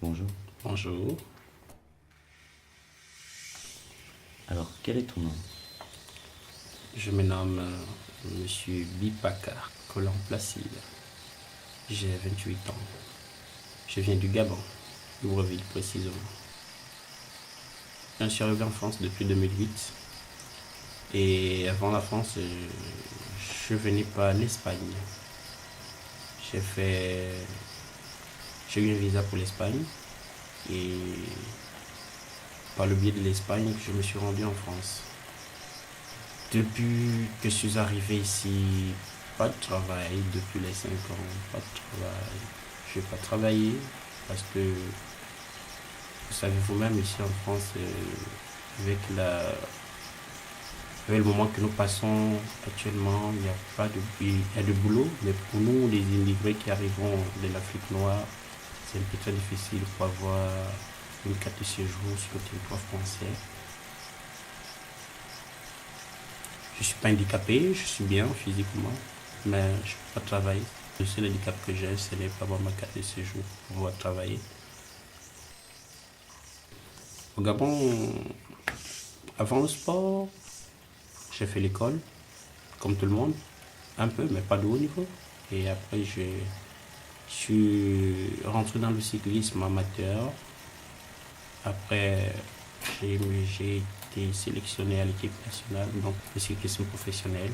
Bonjour. Bonjour, Alors, quel est ton nom? je me nomme Monsieur Bipaka Collant Placide. J'ai 28 ans. Je viens du Gabon, Libreville précisément. Je suis arrivé en France depuis 2008 et avant la France, je venais par l'Espagne. J'ai fait, j'ai eu un visa pour l'Espagne et par le biais de l'Espagne, je me suis rendu en France. Depuis que je suis arrivé ici, pas de travail depuis les 5 ans, pas de travail. Je n'ai pas travaillé parce que, vous savez vous-même, ici en France, avec, la, avec le moment que nous passons actuellement, il n'y a pas de, il y a de boulot, mais pour nous, les immigrés qui arrivons de l'Afrique noire, c'est un peu très difficile pour avoir une carte de séjour sur le territoire français. Je ne suis pas handicapé, je suis bien physiquement, mais je ne peux pas travailler. Le seul handicap que j'ai, ce n'est pas avoir ma carte de séjour pour pouvoir travailler. Au Gabon, avant le sport, j'ai fait l'école, comme tout le monde, un peu, mais pas de haut niveau. Et après, je suis rentré dans le cyclisme amateur. Après, j'ai été sélectionné à l'équipe nationale, donc le cyclisme professionnel.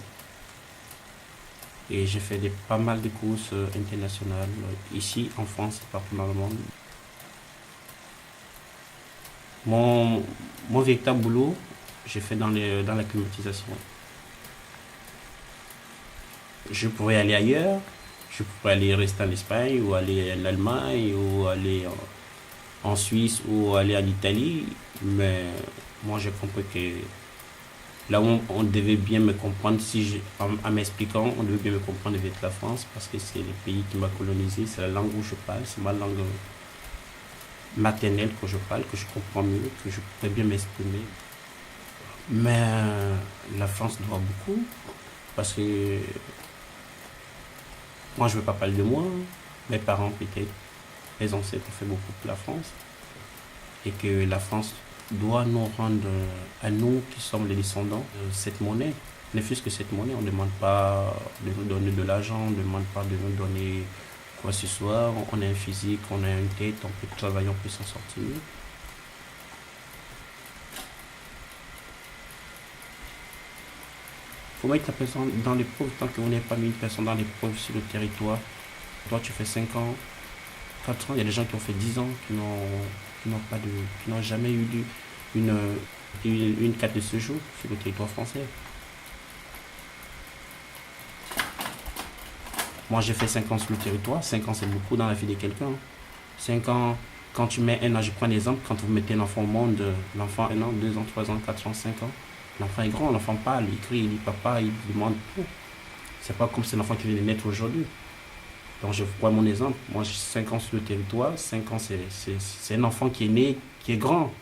Et j'ai fait pas mal de courses internationales ici en France et partout dans le monde. Mon, mon véritable boulot, j'ai fait dans la climatisation. Je pourrais aller ailleurs, je pourrais aller rester en Espagne ou aller en Allemagne ou aller en Suisse ou aller en Italie, mais moi j'ai compris que là où on devait bien me comprendre, en m'expliquant, on devait bien me comprendre devait être la France parce que c'est le pays qui m'a colonisé, c'est la langue où je parle, c'est ma langue maternelle que je parle, que je comprends mieux, que je pourrais bien m'exprimer. Mais la France doit beaucoup parce que moi je ne veux pas parler de moi, mes parents peut-être, les ancêtres ont fait beaucoup pour la France et que la France doit nous rendre à nous qui sommes les descendants cette monnaie. Ne fût-ce que cette monnaie, on ne demande pas de nous donner de l'argent, on ne demande pas de nous donner quoi que ce soit. On a un physique, on a une tête, on peut travailler, on peut s'en sortir. Il faut mettre la personne dans l'épreuve tant qu'on n'est pas mis une personne dans l'épreuve sur le territoire. Toi, tu fais 5 ans, 4 ans, il y a des gens qui ont fait 10 ans, qui n'ont jamais eu une, une carte de séjour sur le territoire français. Moi, j'ai fait 5 ans sur le territoire. 5 ans, c'est beaucoup dans la vie de quelqu'un. 5 ans, quand tu mets un an, je prends un exemple, quand vous mettez un enfant au monde, l'enfant 1 an, 2 ans, 3 ans, 4 ans, 5 ans, l'enfant est grand, l'enfant parle, il crie, il dit papa, il demande tout. C'est pas comme c'est l'enfant qui vient de naître aujourd'hui. Donc, je prends mon exemple. Moi, j'ai 5 ans sur le territoire. 5 ans, c'est un enfant qui est né, qui est grand.